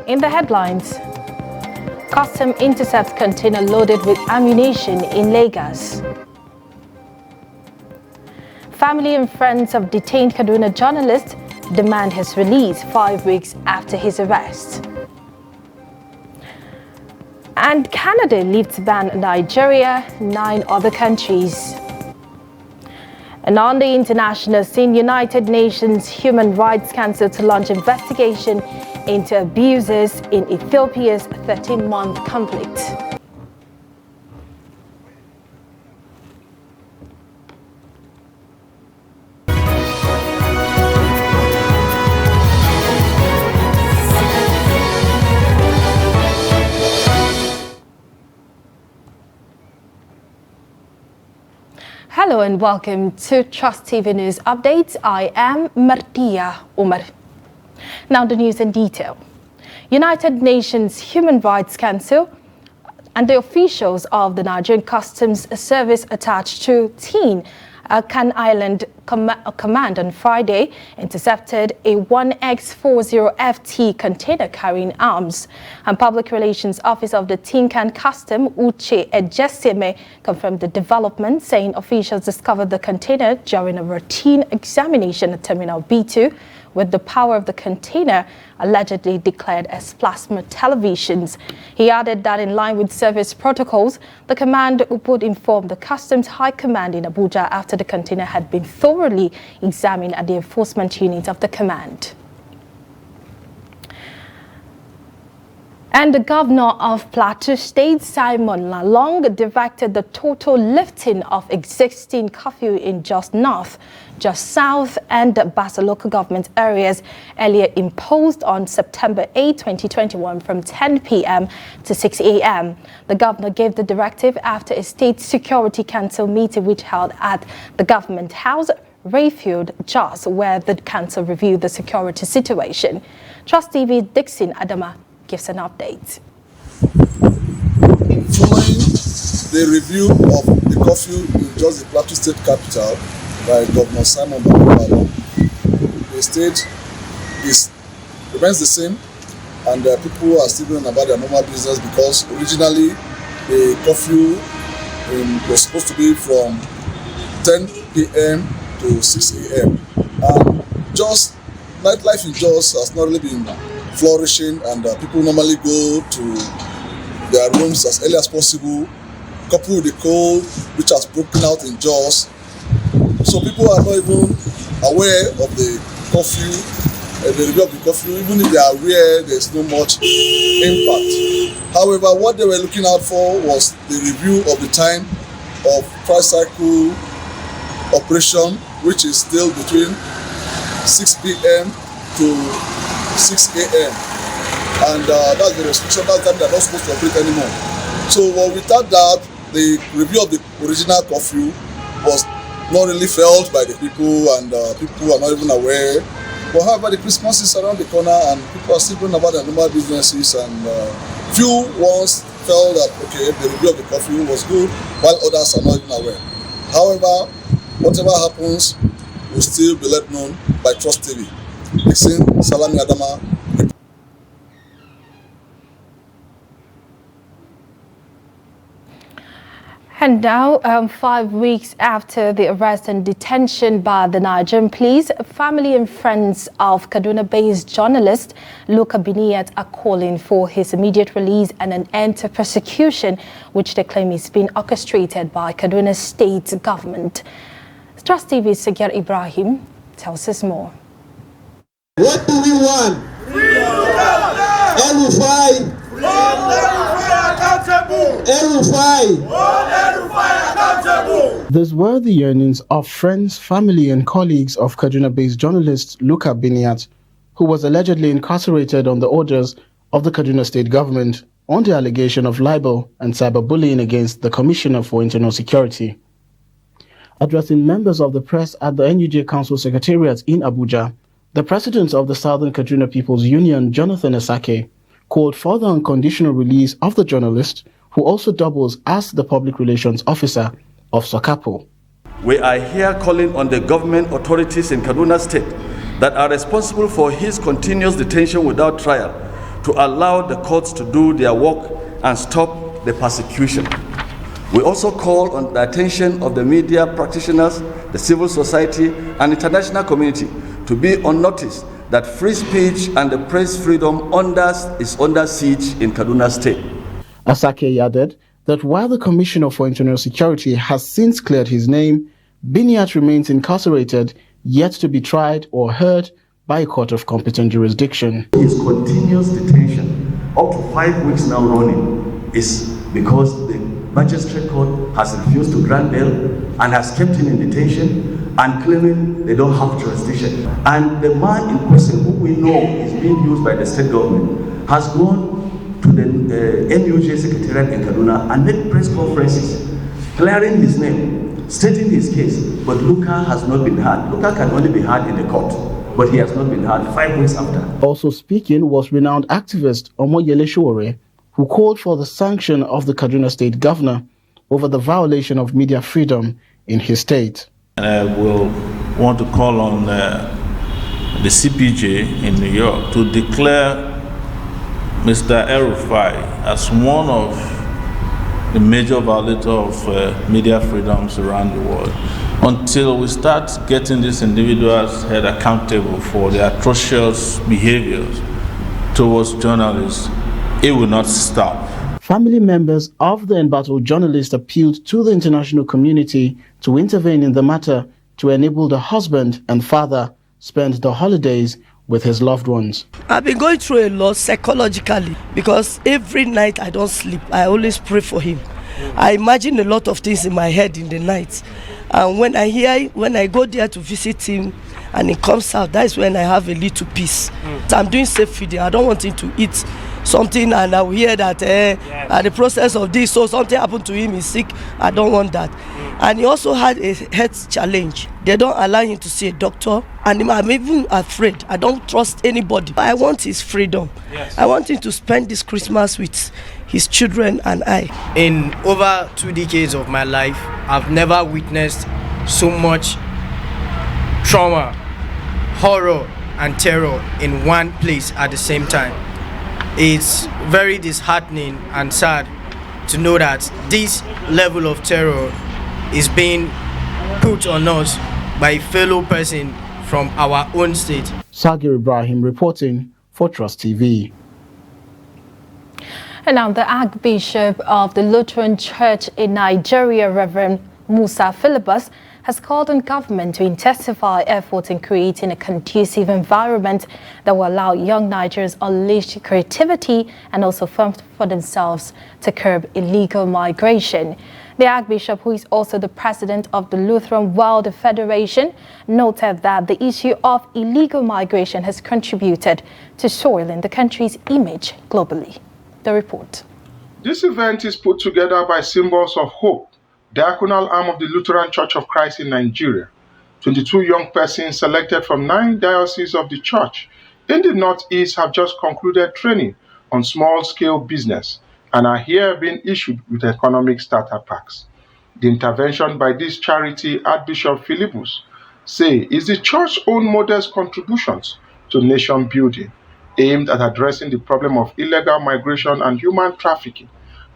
In the headlines, custom intercepts container loaded with ammunition in Lagos. Family and friends of detained Kaduna journalist demand his release 5 weeks after his arrest. And Canada lifts ban on Nigeria, 9 other countries. And on the international scene, United Nations Human Rights Council to launch investigation into abuses in Ethiopia's 13-month conflict. Hello and welcome to Trust TV News Updates. I am Martia Umar. Now the news in detail. United Nations Human Rights Council and the officials of the Nigerian Customs Service attached to Can Island Command on Friday intercepted a 1X40FT container carrying arms. And Public Relations Officer of the Can Custom, Uche Ejesime, confirmed the development, saying officials discovered the container during a routine examination at Terminal B2, with the power of the container allegedly declared as plasma televisions. He added that in line with service protocols, the command would inform the Customs High Command in Abuja after the container had been thoroughly examined at the enforcement unit of the command. And the governor of Plateau State, Simon Lalong, directed the total lifting of existing curfew in Jos North, Jos South and Basa local government areas earlier imposed on September 8, 2021 from 10 p.m. to 6 a.m. The governor gave the directive after a state security council meeting which held at the government house, Rayfield, Jos, where the council reviewed the security situation. Trust TV Dixon Adama gives an update. Following the review of the curfew in just the Plateau State capital by Governor Simon Lalong, the state remains the same, and people are still going about their normal business because originally the curfew was supposed to be from 10 p.m. to 6 a.m. And just nightlife in Jos has not really been flourishing, and people normally go to their rooms as early as possible, coupled with the cold which has broken out in Jos. So people are not even aware of the curfew, the review of the curfew. Even if they are aware, there's no much impact. However, what they were looking out for was the review of the time of tricycle operation, which is still between 6 p.m. to 6 a.m. and that's the restriction. That time they're not supposed to operate anymore. So without that, the review of the original curfew was not really felt by the people, and people are not even aware. But however, the Christmas is around the corner and people are still going about their normal businesses, and few ones felt that okay, the review of the curfew was good, while others are not even aware. However, whatever happens will still be let known by Trust TV. Listen, Salami Adama. And now, 5 weeks after the arrest and detention by the Nigerian police, family and friends of Kaduna-based journalist Luka Biniyat are calling for his immediate release and an end to persecution, which they claim is being orchestrated by Kaduna state government. Trust TV's Sagir Ibrahim tells us more. What do we want? El-Rufai accountable. These were the yearnings of friends, family and colleagues of Kaduna-based journalist Luka Biniyat, who was allegedly incarcerated on the orders of the Kaduna state government on the allegation of libel and cyberbullying against the Commissioner for Internal Security. Addressing members of the press at the NUJ Council Secretariat in Abuja, the president of the Southern Kaduna People's Union, Jonathan Asake, called for the unconditional release of the journalist, who also doubles as the public relations officer of Sokapo. We are here calling on the government authorities in Kaduna State that are responsible for his continuous detention without trial to allow the courts to do their work and stop the persecution. We also call on the attention of the media practitioners, the civil society, and international community to be on notice that free speech and the press freedom is under siege in Kaduna State. Asake added that while the Commissioner for Internal Security has since cleared his name, Biniyat remains incarcerated, yet to be tried or heard by a court of competent jurisdiction. His continuous detention, up to 5 weeks now running, is because the magistrate court has refused to grant bail and has kept him in detention and claiming they don't have jurisdiction. And the man in question, who we know is being used by the state government, has gone to the NUJ Secretariat in Kaduna and made press conferences clearing his name, stating his case, but Luka has not been heard. Luka can only be heard in the court, but he has not been heard 5 weeks after. Also speaking was renowned activist Omoyele Sowore, who called for the sanction of the Kaduna State Governor over the violation of media freedom in his state. And I will want to call on the CPJ in New York to declare Mr. El-Rufai as one of the major violators of media freedoms around the world. Until we start getting these individuals held accountable for their atrocious behaviors towards journalists, it will not stop. Family members of the embattled journalist appealed to the international community to intervene in the matter to enable the husband and father spend the holidays with his loved ones. I've been going through a lot psychologically because every night I don't sleep. I always pray for him. I imagine a lot of things in my head in the night. And when I go there to visit him and he comes out, that is when I have a little peace. So I'm doing safe feeding. I don't want him to eat something and I will hear that the process of this, so something happened to him, he's sick. I don't want that. And he also had a health challenge. They don't allow him to see a doctor, and I'm even afraid. I don't trust anybody. I want his freedom. Yes. I want him to spend this Christmas with his children and I. In over 2 decades of my life, I've never witnessed so much trauma, horror, and terror in one place at the same time. It's very disheartening and sad to know that this level of terror is being put on us by a fellow person from our own state. Sagir Ibrahim reporting for Trust TV. And now the Archbishop of the Lutheran Church in Nigeria, Reverend Musa Philippus, has called on government to intensify efforts in creating a conducive environment that will allow young Nigerians unleash creativity and also fend for themselves to curb illegal migration. The Archbishop, who is also the president of the Lutheran World Federation, noted that the issue of illegal migration has contributed to soiling the country's image globally. The report. This event is put together by Symbols of Hope, diaconal arm of the Lutheran Church of Christ in Nigeria. 22 young persons selected from 9 dioceses of the church in the Northeast have just concluded training on small-scale business and are here being issued with economic starter packs. The intervention by this charity, Archbishop Philippus, say is the church's own modest contributions to nation building, aimed at addressing the problem of illegal migration and human trafficking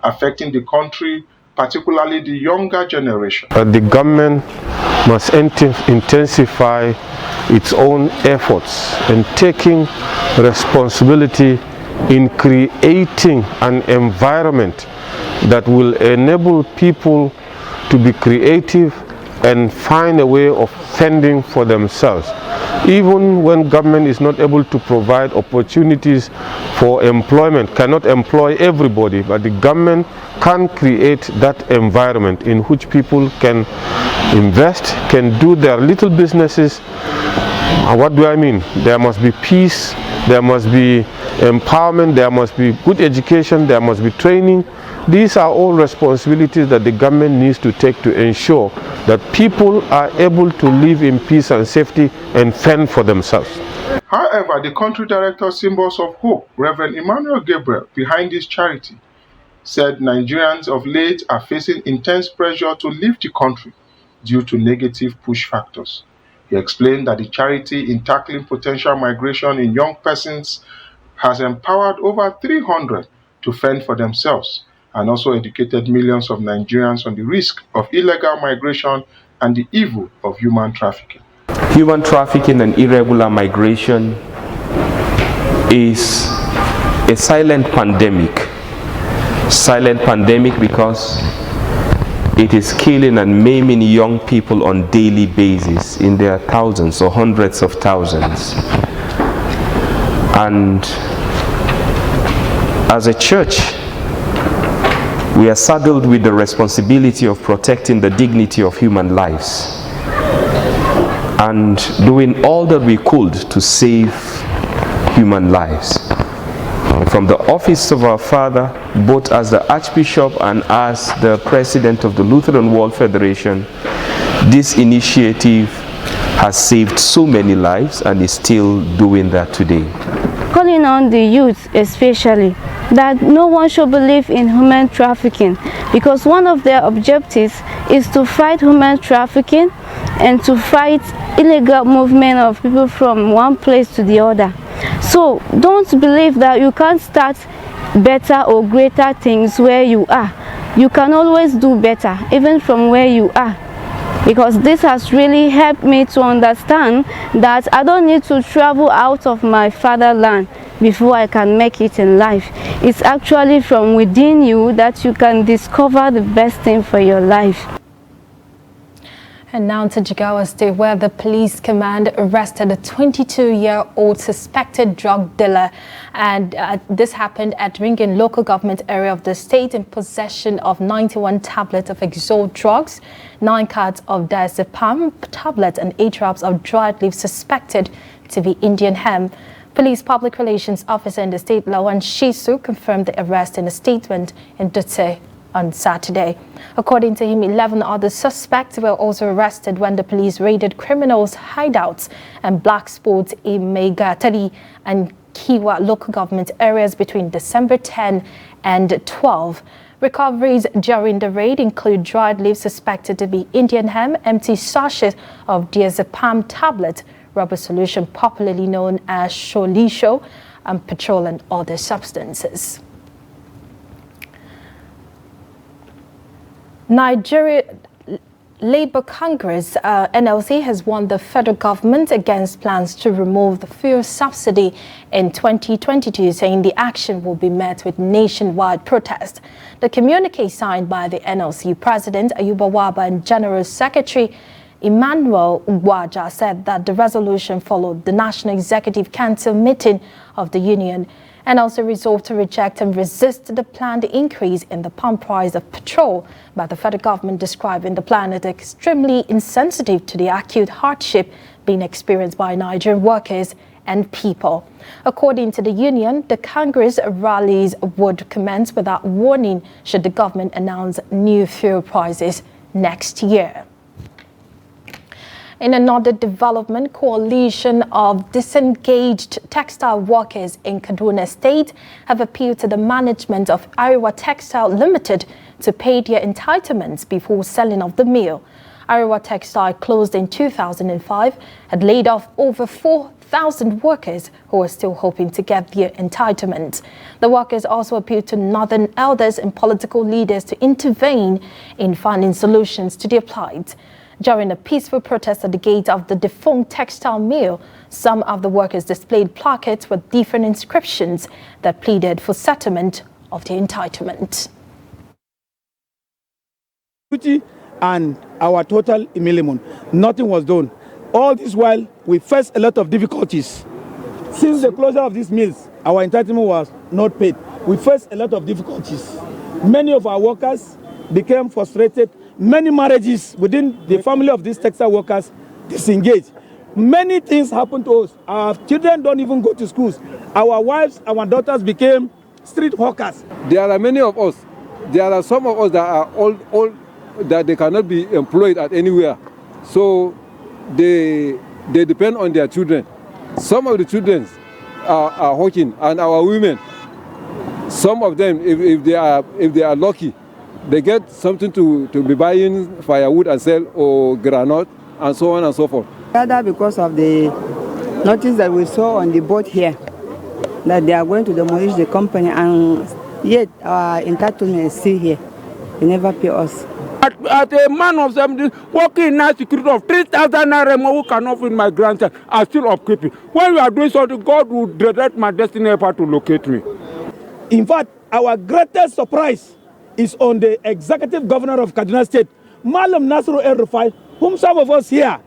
affecting the country, particularly the younger generation. The government must intensify its own efforts in taking responsibility in creating an environment that will enable people to be creative and find a way of fending for themselves. Even when government is not able to provide opportunities for employment, cannot employ everybody, but the government can create that environment in which people can invest, can do their little businesses. What do I mean? There must be peace, there must be empowerment, there must be good education, there must be training. These are all responsibilities that the government needs to take to ensure that people are able to live in peace and safety and fend for themselves. However, the country director, Symbols of Hope, Reverend Emmanuel Gabriel, behind this charity, said Nigerians of late are facing intense pressure to leave the country due to negative push factors. He explained that the charity in tackling potential migration in young persons has empowered over 300 to fend for themselves and also educated millions of Nigerians on the risk of illegal migration and the evil of human trafficking. Human trafficking and irregular migration is a silent pandemic. Silent pandemic because it is killing and maiming young people on daily basis in their thousands or hundreds of thousands. And as a church, we are saddled with the responsibility of protecting the dignity of human lives and doing all that we could to save human lives. From the office of our Father, both as the Archbishop and as the President of the Lutheran World Federation, this initiative has saved so many lives and is still doing that today. Calling on the youth especially that no one should believe in human trafficking, because one of their objectives is to fight human trafficking and to fight illegal movement of people from one place to the other. So don't believe that you can't start better or greater things where you are. You can always do better even from where you are, because this has really helped me to understand that I don't need to travel out of my fatherland before I can make it in life. It's actually from within you that you can discover the best thing for your life. And now to Jigawa State, where the police command arrested a 22-year-old suspected drug dealer. And this happened at Ringin local government area of the state in possession of 91 tablets of exotic drugs, 9 carts of diazepam tablets, and 8 wraps of dried leaves suspected to be Indian hemp. Police Public Relations Officer in the state, Lawan Shisu, confirmed the arrest in a statement in Dutse on Saturday. According to him, 11 other suspects were also arrested when the police raided criminals' hideouts and black spots in Megatari and Kiwa local government areas between December 10 and 12. Recoveries during the raid include dried leaves suspected to be Indian hemp, empty sachets of diazepam tablet, rubber solution popularly known as sholisho, and petrol and other substances. Nigeria Labour Congress, NLC, has warned the federal government against plans to remove the fuel subsidy in 2022, saying the action will be met with nationwide protest. The communique signed by the NLC President Ayuba Waba and General Secretary Emmanuel Waja said that the resolution followed the National Executive Council meeting of the union, and also resolved to reject and resist the planned increase in the pump price of petrol by the federal government, describing the plan as extremely insensitive to the acute hardship being experienced by Nigerian workers and people. According to the union, the Congress rallies would commence without warning should the government announce new fuel prices next year. In another development, coalition of disengaged textile workers in Kaduna State have appealed to the management of Ariwa Textile Limited to pay their entitlements before selling off the mill. Ariwa Textile, closed in 2005, had laid off over 4,000 workers who are still hoping to get their entitlement. The workers also appealed to northern elders and political leaders to intervene in finding solutions to their plight. During a peaceful protest at the gate of the defunct textile mill, some of the workers displayed placards with different inscriptions that pleaded for settlement of their entitlement. And our total emolument, nothing was done. All this while, we faced a lot of difficulties. Since the closure of these mills, our entitlement was not paid. We faced a lot of difficulties. Many of our workers became frustrated. Many marriages within the family of these textile workers disengaged. Many things happened to us. Our children don't even go to schools. Our wives, our daughters became street hawkers. There are many of us. There are some of us that are old that they cannot be employed at anywhere. So they depend on their children. Some of the children are hawking, and our women, some of them, if they are lucky, they get something to be buying firewood and sell, or granite, and so on and so forth. Rather because of the notice that we saw on the board here, that they are going to demolish the company, and yet our entitlement is still here. They never pay us. As a man of 70, working in night security of 3,000 naira who cannot feed my grandson, are still upkeeping. When we are doing something, God will direct my destiny helper to locate me. In fact, our greatest surprise is on the executive governor of Kaduna State, Malam Nasiru El-Rufai, whom some of us here,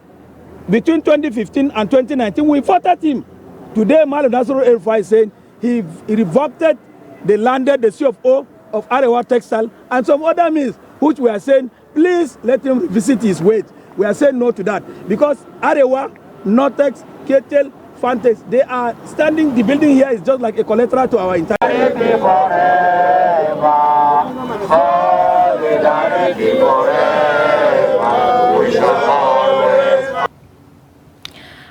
between 2015 and 2019, we fought at him. Today, Malam Nasiru El-Rufai saying he revoked the landed, the CFO of Arewa Textile, and some other means, which we are saying, please let him visit his weight. We are saying no to that, because Arewa, Nortex, Ketel, Fantex, they are standing, the building here is just like a collateral to our entire...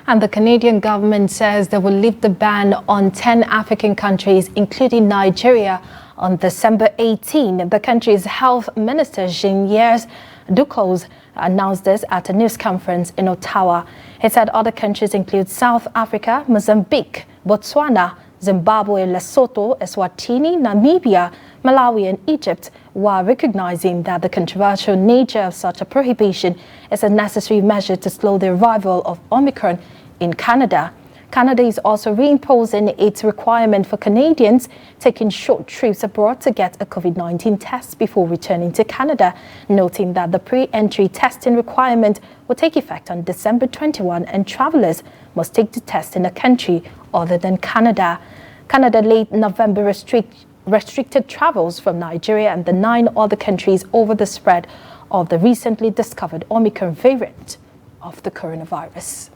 And the Canadian government says they will lift the ban on 10 African countries, including Nigeria, on December 18. The country's health minister, Jean-Yves Duclos, announced this at a news conference in Ottawa. He said other countries include South Africa, Mozambique, Botswana, Zimbabwe, Lesotho, Eswatini, Namibia, Malawi and Egypt, while recognizing that the controversial nature of such a prohibition is a necessary measure to slow the arrival of Omicron in Canada. Canada is also reimposing its requirement for Canadians taking short trips abroad to get a COVID-19 test before returning to Canada, noting that the pre-entry testing requirement will take effect on December 21 and travelers must take the test in a country other than Canada. Canada late November restricted travels from Nigeria and the 9 other countries over the spread of the recently discovered Omicron variant of the coronavirus.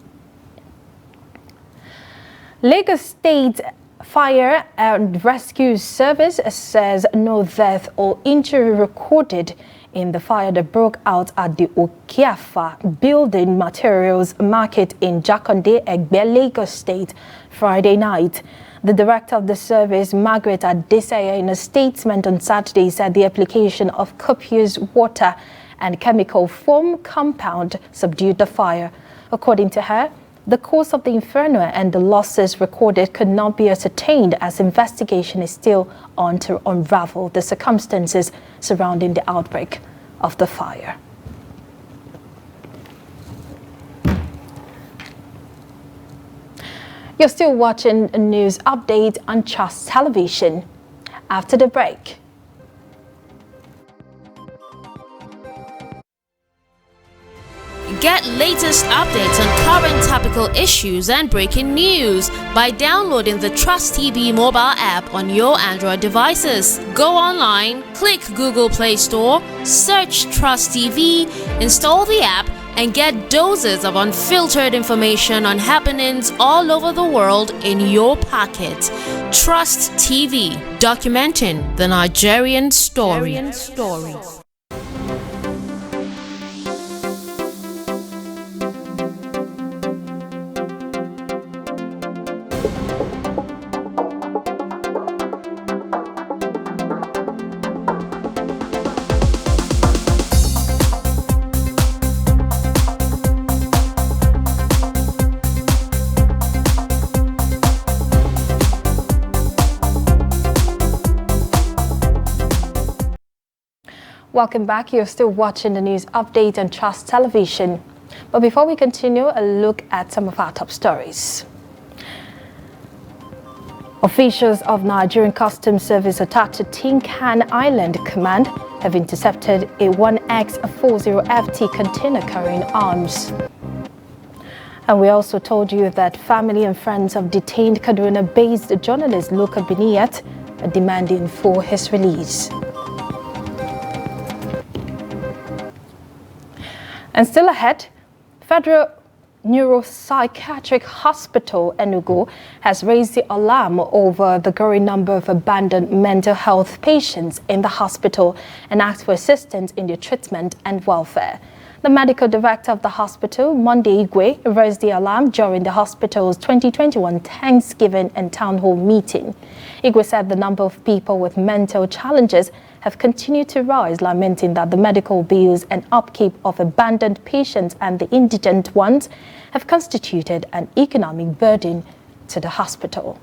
Lagos State Fire and Rescue Service says no death or injury recorded in the fire that broke out at the Okiafa Building Materials Market in Jakonde, Egbe, Lagos State, Friday night. The director of the service, Margaret Adesaya, in a statement on Saturday, said the application of copious water and chemical foam compound subdued the fire. According to her, the cause of the inferno and the losses recorded could not be ascertained as investigation is still on to unravel the circumstances surrounding the outbreak of the fire. You're still watching a news update on Trust Television. After the break. Get latest updates on current topical issues and breaking news by downloading the Trust TV mobile app on your Android devices. Go online, click Google Play Store, search Trust TV, install the app, and get doses of unfiltered information on happenings all over the world in your pocket. Trust TV, documenting the Nigerian story. Welcome back. You're still watching the news update on Trust Television. But before we continue, a look at some of our top stories. Officials of Nigerian Customs Service attached to Tinkan Island Command have intercepted a 1X40FT container carrying arms. And we also told you that family and friends of detained Kaduna-based journalist Luka Biniyat are demanding for his release. And still ahead, Federal Neuropsychiatric Hospital Enugu has raised the alarm over the growing number of abandoned mental health patients in the hospital and asked for assistance in their treatment and welfare. The medical director of the hospital, Monday Igwe, raised the alarm during the hospital's 2021 Thanksgiving and Town Hall meeting. Igwe said the number of people with mental challenges have continued to rise, lamenting that the medical bills and upkeep of abandoned patients and the indigent ones have constituted an economic burden to the hospital.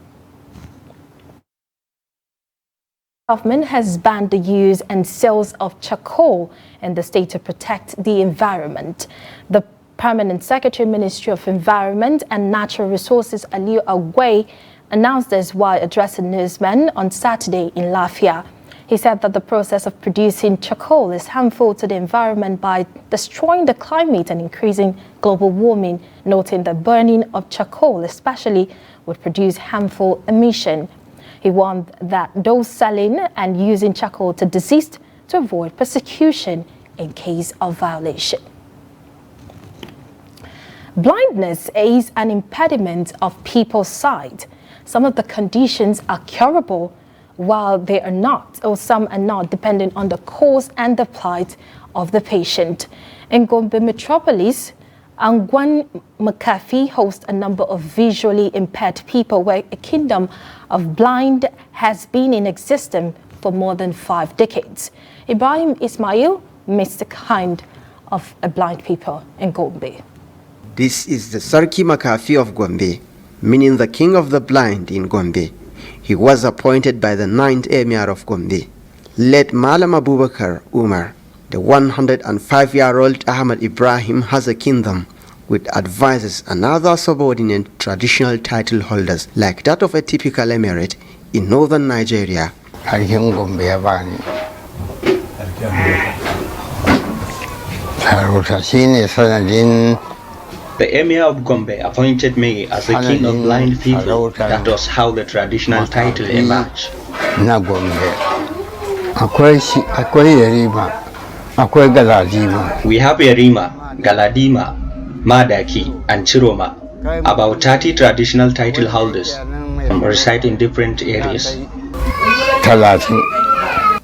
Government has banned the use and sales of charcoal in the state to protect the environment. The Permanent Secretary, Ministry of Environment and Natural Resources, Aliu Agway, announced this while addressing newsmen on Saturday in Lafia. He said that the process of producing charcoal is harmful to the environment by destroying the climate and increasing global warming, noting that burning of charcoal especially would produce harmful emission. He warned that those selling and using charcoal to desist to avoid persecution in case of violation. Blindness is an impediment of people's sight. Some of the conditions are curable, while they are not, or some are not, depending on the cause and the plight of the patient. In Gombe metropolis, Angwan McAfee hosts a number of visually impaired people where a kingdom of blind has been in existence for more than 5 decades. Ibrahim Ismail meets the kind of a blind people in Gombe. This is the Sarki McAfee of Gombe, meaning the king of the blind in Gombe. He was appointed by the 9th Emir of Gombe. Late Malam Abubakar Umar, the 105-year-old Ahmad Ibrahim has a kingdom with advisors and other subordinate traditional title holders like that of a typical emirate in northern Nigeria. The Emir of Gombe appointed me as the king of blind people. That was how the traditional title emerged. We have Yerima, Galadima, Madaki, and Chiroma, about 30 traditional title holders reside in different areas.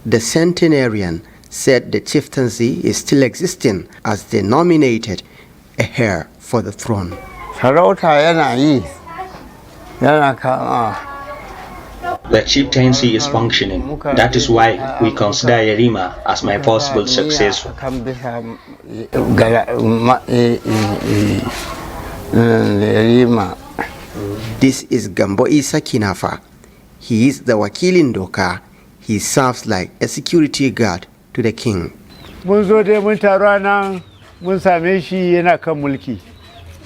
The centenarian said the chieftaincy is still existing as they nominated a heir for the throne. The chieftaincy is functioning. That is why we consider Yerima as my possible successor. This is Gambo Isa Kinafa. He is the Wakil in Doka. He serves like a security guard to the king. Mun same shi yana kan mulki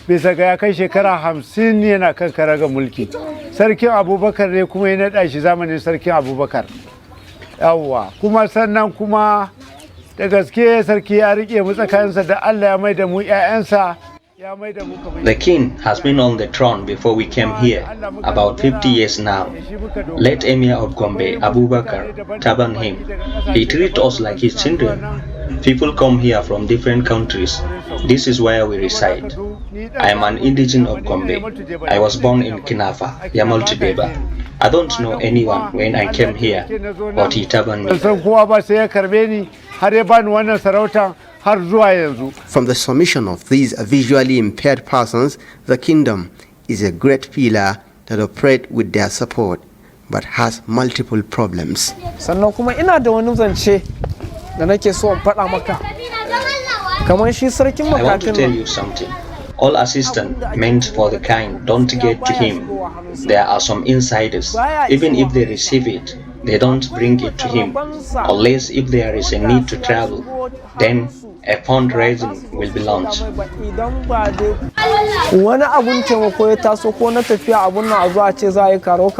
bisa ga ya kai shekara 50 yana kan karaga mulki. Sarkin Abubakar ne kuma ya nada shi zamanin Sarkin Abubakar. Yawwa kuma sannan kuma da gaske sarki ya rike mu tsakaninsa da Allah ya maida mu ƴaƴansa. The king has been on the throne before we came here, about 50 years now. Late Emir of Gombe, Abubakar, taban him. He treats us like his children. People come here from different countries. This is where we reside. I am an indigene of Gombe. I was born in Kinafa, Yamal Tibeba. I don't know anyone when I came here, but he taban me. From the submission of these visually impaired persons, the kingdom is a great pillar that operates with their support, but has multiple problems. I want to tell you something. All assistance meant for the kind don't get to him. There are some insiders. Even if they receive it, they don't bring it to him, unless if there is a need to travel. Then a fundraising will be launched. Wani abun taimako ya taso ko na tafiya abun nan a zuwa ce za a yi karo a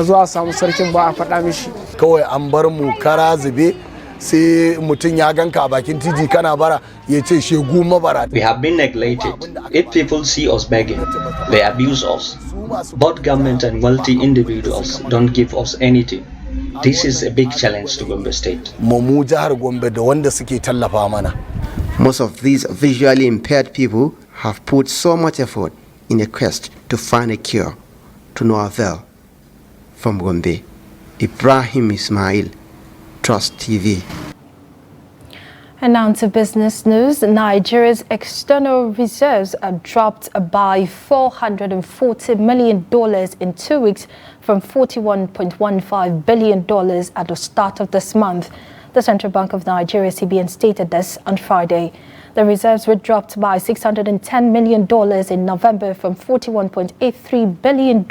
zuwa samu sarkin ba a faɗa mishi. Kawai an bar mu kara zube sai mutum ya ganka a bakin titi kana bara ya ce shegu mabara. We have been neglected. If people see us begging, they abuse us. Both government and wealthy individuals don't give us anything. This is a big challenge to Gombe State. Most of these visually impaired people have put so much effort in a quest to find a cure, to no avail. From Gombe, Ibrahim Ismail, Trust TV. And now to business news. Nigeria's external reserves are dropped by $440 million in 2 weeks from $41.15 billion at the start of this month. The Central Bank of Nigeria, CBN, stated this on Friday. The reserves were dropped by $610 million in November from $41.83 billion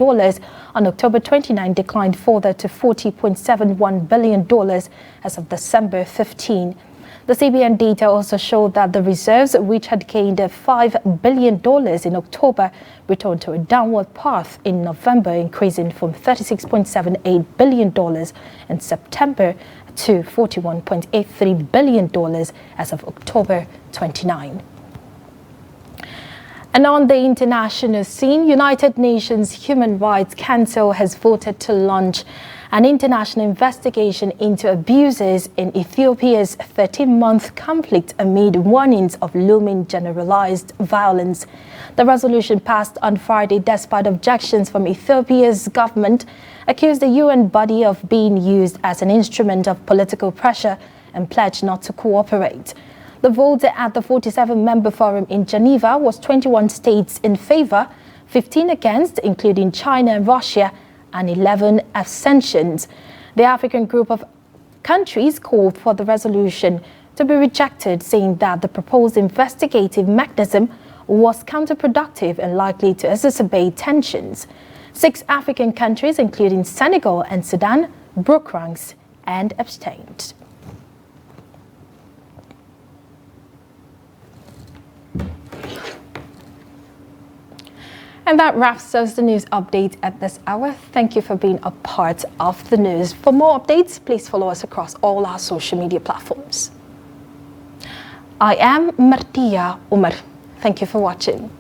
on October 29, declined further to $40.71 billion as of December 15. The CBN data also showed that the reserves, which had gained $5 billion in October, returned to a downward path in November, increasing from $36.78 billion in September to $41.83 billion as of October 29. And on the international scene, United Nations Human Rights Council has voted to launch an international investigation into abuses in Ethiopia's 13-month conflict amid warnings of looming generalized violence. The resolution passed on Friday despite objections from Ethiopia's government, accused the UN body of being used as an instrument of political pressure and pledged not to cooperate. The vote at the 47-member forum in Geneva was 21 states in favor, 15 against, including China and Russia, and 11 abstentions. The African group of countries called for the resolution to be rejected, saying that the proposed investigative mechanism was counterproductive and likely to exacerbate tensions. 6 African countries, including Senegal and Sudan, broke ranks and abstained. And that wraps up the news update at this hour. Thank you for being a part of the news. For more updates, please follow us across all our social media platforms. I am Martia Umar. Thank you for watching.